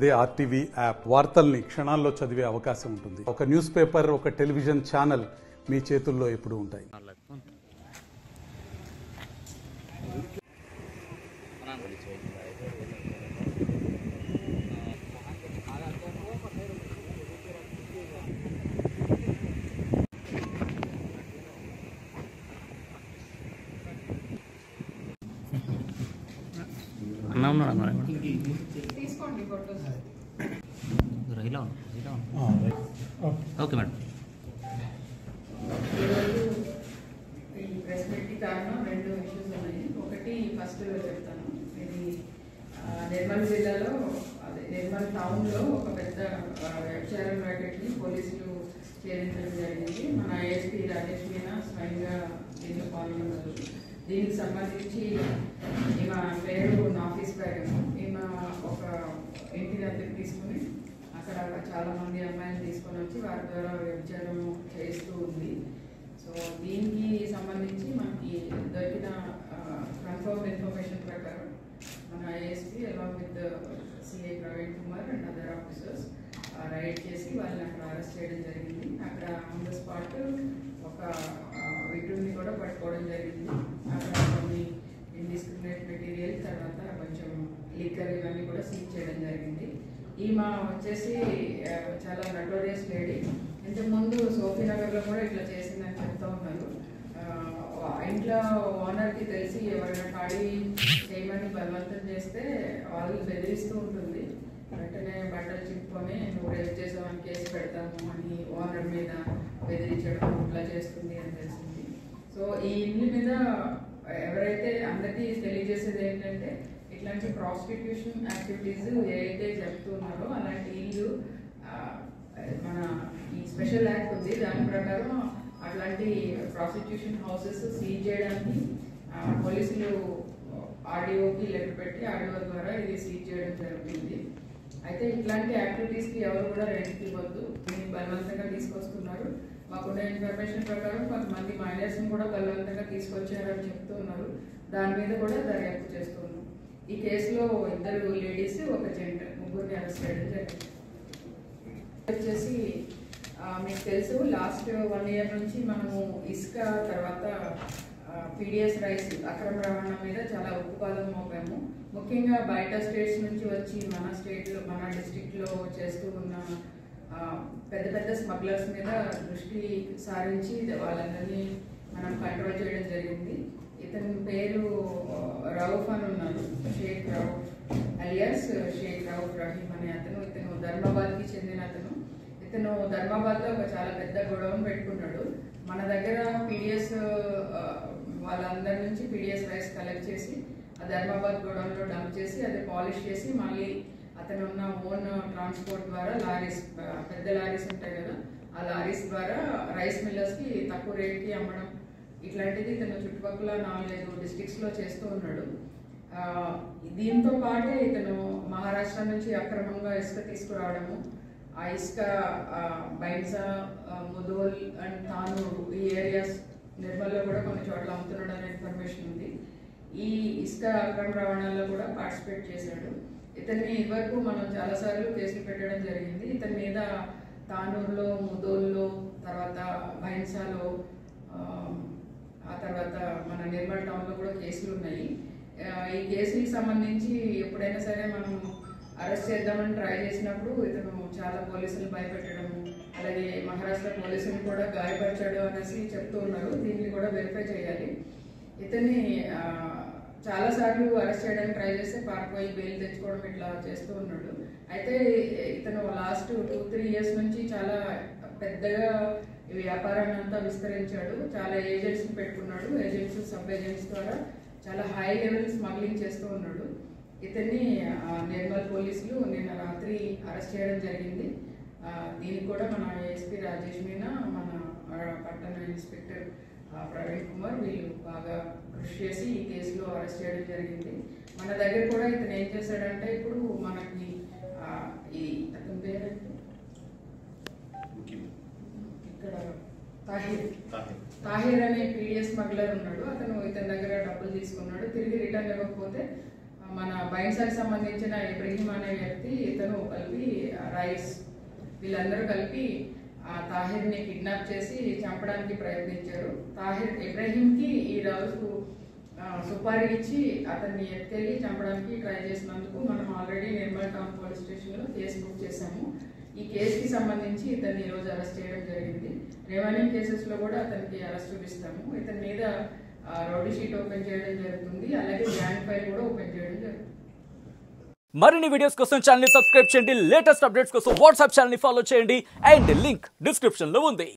అదే RTV app వార్తల్ని క్షణాల్లో చదివే అవకాశం ఉంటుంది. ఒక న్యూస్ పేపర్, ఒక టెలివిజన్ ఛానల్ మీ చేతుల్లో ఎప్పుడూ ఉంటాయి. అన్నా ఉన్నాడు అన్న ఓకే మేడం. ఈ ప్రెస్ మీట్కి కారణం రెండు ఇష్యూస్ ఉన్నాయి. ఒకటి ఫస్ట్ చెప్తాను, ఇది నిర్మల్ జిల్లాలో అదే నిర్మల్ టౌన్లో ఒక పెద్ద వ్యభిచారం ర్యాకెట్ని పోలీసులు ఛేదించడం జరిగింది. మన ఏఎస్పీ రాజేష్ మీనా స్వయంగా దీంట్లో పాల్గొన్నారు. దీనికి సంబంధించి ఈమె పేరు నాఫీస్ బేగం. ఈమె ఒక ఇంటిని అద్దెకు తీసుకుని అక్కడ చాలా మంది అమ్మాయిని తీసుకొని వచ్చి వారి ద్వారా వ్యభిచారం చేస్తూ ఉంది. సో దీనికి సంబంధించి మనకి దొరికిన కన్ఫర్మ్ ఇన్ఫర్మేషన్ ప్రకారం మన ASP along with CI Praveen Kumar and other officers raid చేసి వాళ్ళని అక్కడ అరెస్ట్ చేయడం జరిగింది. అక్కడ ఆన్ ద స్పాట్ ఒక విక్టిమ్ని కూడా పట్టుకోవడం జరిగింది. అక్కడ కొన్ని ఇండిస్క్రిమినేట్ మెటీరియల్, తర్వాత కొంచెం లిక్కర్ ఇవన్నీ కూడా సీజ్ చేయడం జరిగింది. ఈమె వచ్చేసి చాలా నటోరియస్ లేడీ. ఇంతకుముందు సోఫీనగర్లో కూడా ఇట్లా చేసిందని చెప్తా ఉన్నారు. ఇంట్లో ఓనర్కి తెలిసి ఎవరైనా ఖాళీ చేయమని బలవంతం చేస్తే వాళ్ళు బెదిరిస్తూ ఉంటుంది. వెంటనే బట్టలు చింపుకొని నువ్వు రేపు చేసామని కేసు పెడతాము అని ఓనర్ మీద బెదిరించడం ఇట్లా చేస్తుంది అని తెలిసింది. సో ఈ ఇల్లు మీద ఎవరైతే అందరికీ తెలియజేసేది ఏంటంటే, ఇట్లాంటి ప్రాస్టిట్యూషన్ యాక్టివిటీస్ ఏదైతే చెప్తున్నారో అలాంటి ఇల్లు మన ఈ స్పెషల్ యాక్ట్ ఉంది, దాని ప్రకారం అట్లాంటి ప్రాస్టిట్యూషన్ హౌసెస్ సీజ్ చేయడానికి పోలీసులు ఆర్డీఓకి లెటర్ పెట్టి ఆర్డీఓ ద్వారా ఇది సీజ్ చేయడం జరుగుతుంది. అయితే ఇట్లాంటి యాక్టివిటీస్కి ఎవరు కూడా రెంట్కి ఇవ్వద్దు, దీన్ని బలవంతంగా తీసుకొస్తున్నారు. మాకున్న ఇన్ఫర్మేషన్ ప్రకారం కొంతమంది మైనర్స్ని కూడా బలవంతంగా తీసుకొచ్చారని చెప్తూ ఉన్నారు. దాని మీద కూడా దర్యాప్తు చేస్తున్నాం. ఈ కేసులో 2 లేడీస్, 1 జెంట్, ముగ్గురిని అరెస్ట్ చేయడం జరిగింది. వచ్చేసి మీకు తెలుసు, లాస్ట్ 1 year నుంచి మనము ఇసుక తర్వాత పీడిఎస్ రైస్ అక్రమ రవాణా మీద చాలా ఉక్కుపాదం మోపాము. ముఖ్యంగా బయట స్టేట్స్ నుంచి వచ్చి మన స్టేట్లో, మన డిస్ట్రిక్ట్లో చేస్తూ ఉన్న పెద్ద పెద్ద స్మగ్లర్స్ మీద దృష్టి సారించి వాళ్ళందరినీ మనం కంట్రోల్ చేయడం జరిగింది. ఇతని పేరు రౌఫ్ అని ఉన్నారు, షేక్ రౌఫ్ అలియాస్ షేక్ రౌఫ్ రహీమ్ అనే అతను. ఇతను ధర్మాబాద్కి చెందిన అతను. ఇతను ధర్మాబాద్లో ఒక చాలా పెద్ద గొడవను పెట్టుకున్నాడు. మన దగ్గర పీడిఎస్ వాళ్ళందరి నుంచి పీడిఎస్ రైస్ కలెక్ట్ చేసి ఆ ధర్మాబాద్ గొడవన్లో డంప్ చేసి అది పాలిష్ చేసి మళ్ళీ అతను ఉన్న ఓన్ ట్రాన్స్పోర్ట్ ద్వారా లారీస్, పెద్ద లారీస్ ఉంటాయి కదా, ఆ లారీస్ ద్వారా రైస్ మిల్లర్స్కి తక్కువ రేట్కి అమ్మడం, ఇట్లాంటిది ఇతను చుట్టుపక్కల 4-5 డిస్ట్రిక్ట్స్లో చేస్తూ ఉన్నాడు. దీంతో పాటే ఇతను మహారాష్ట్ర నుంచి అక్రమంగా ఇసుక తీసుకురావడము, ఆ ఇసుక బైన్సా, ముదోల్ అండ్ తానూరు ఈ ఏరియాస్, నిర్మల్లో కూడా కొన్ని చోట్ల అమ్ముతున్నాడు అనే ఇన్ఫర్మేషన్ ఉంది. ఈ ఇసుక అక్రమ రవాణాలో కూడా పార్టిసిపేట్ చేశాడు. ఇతన్ని ఇదివరకు మనం చాలాసార్లు కేసులు పెట్టడం జరిగింది. ఇతని మీద తానూరులో, ముదోల్లో, తర్వాత బైన్సాలో, ఆ తర్వాత మన నిర్మల్ టౌన్లో కూడా కేసులు ఉన్నాయి. ఈ కేసులకు సంబంధించి ఎప్పుడైనా సరే మనం అరెస్ట్ చేద్దామని ట్రై చేసినప్పుడు ఇతను చాలా పోలీసులు భయపెట్టడము, అలాగే మహారాష్ట్ర పోలీసులు కూడా గాయపరిచాడు అనేసి చెప్తూ ఉన్నారు. దీన్ని కూడా వెరిఫై చేయాలి. ఇతన్ని చాలాసార్లు అరెస్ట్ చేయడానికి ట్రై చేస్తే పారిపోయి బెయిల్ తెచ్చుకోవడం ఇట్లా చేస్తూ ఉన్నాడు. అయితే ఇతను లాస్ట్ 2-3 years నుంచి చాలా పెద్దగా ఈ వ్యాపారాన్ని అంతా విస్తరించాడు. చాలా ఏజెంట్స్ని పెట్టుకున్నాడు. ఏజెంట్స్, సబ్ ఏజెంట్స్ ద్వారా చాలా హై లెవెల్ స్మగ్లింగ్ చేస్తూ ఉన్నాడు. ఇతన్ని నిర్మల్ పోలీసులు నిన్న రాత్రి అరెస్ట్ చేయడం జరిగింది. దీనికి కూడా మన ఏఎస్పీ రాజేష్ మీనా, మన పట్టణ ఇన్స్పెక్టర్ ప్రవీణ్ కుమార్ వీళ్ళు బాగా కృషి చేసి ఈ కేసులో అరెస్ట్ చేయడం జరిగింది. మన దగ్గర కూడా ఇతను ఏం చేశాడంటే, ఇప్పుడు మనకి ఈ అతని పేరంటే ఇక్కడ తాహిర్ అనే పీడిఎస్ స్మగ్లర్ ఉన్నాడు. అతను ఇతని దగ్గర డబ్బులు తీసుకున్నాడు, తిరిగి రిటర్న్ ఇవ్వకపోతే మన బైన్సాకి సంబంధించిన ఇబ్రహీం అనే వ్యక్తి, ఇతను కలిపి రైస్, వీళ్ళందరూ కలిపి తాహిర్ని కిడ్నాప్ చేసి చంపడానికి ప్రయత్నించారు. ఇబ్రహీంకి ఈ రోజు సుపారీ ఇచ్చి అతన్ని ఎత్తుకెళ్ళి చంపడానికి ట్రై చేసినందుకు మనం ఆల్రెడీ నిర్మల్ టౌన్ పోలీస్ స్టేషన్లో కేసు బుక్ చేశాము. ఈ కేసుకి సంబంధించి ఇతన్ని ఈరోజు అరెస్ట్ చేయడం జరిగింది. రిమైనింగ్ కేసెస్లో కూడా అతనికి అరెస్ట్ చూపిస్తాము. ఇతని మీద రౌడీ షీట్ ఓపెన్ చేయడం జరుగుతుంది, అలాగే గ్యాంగ్ ఫైల్ కూడా ఓపెన్ చేయడం జరుగుతుంది. మరిన్ని వీడియోస్ కోసం ఛానల్ ని సబ్స్క్రైబ్ చేయండి. లేటెస్ట్ అప్డేట్స్ కోసం వాట్సాప్ ఛానల్ ని ఫాలో చేయండి. అండ్ లింక్ డిస్క్రిప్షన్ లో ఉంది.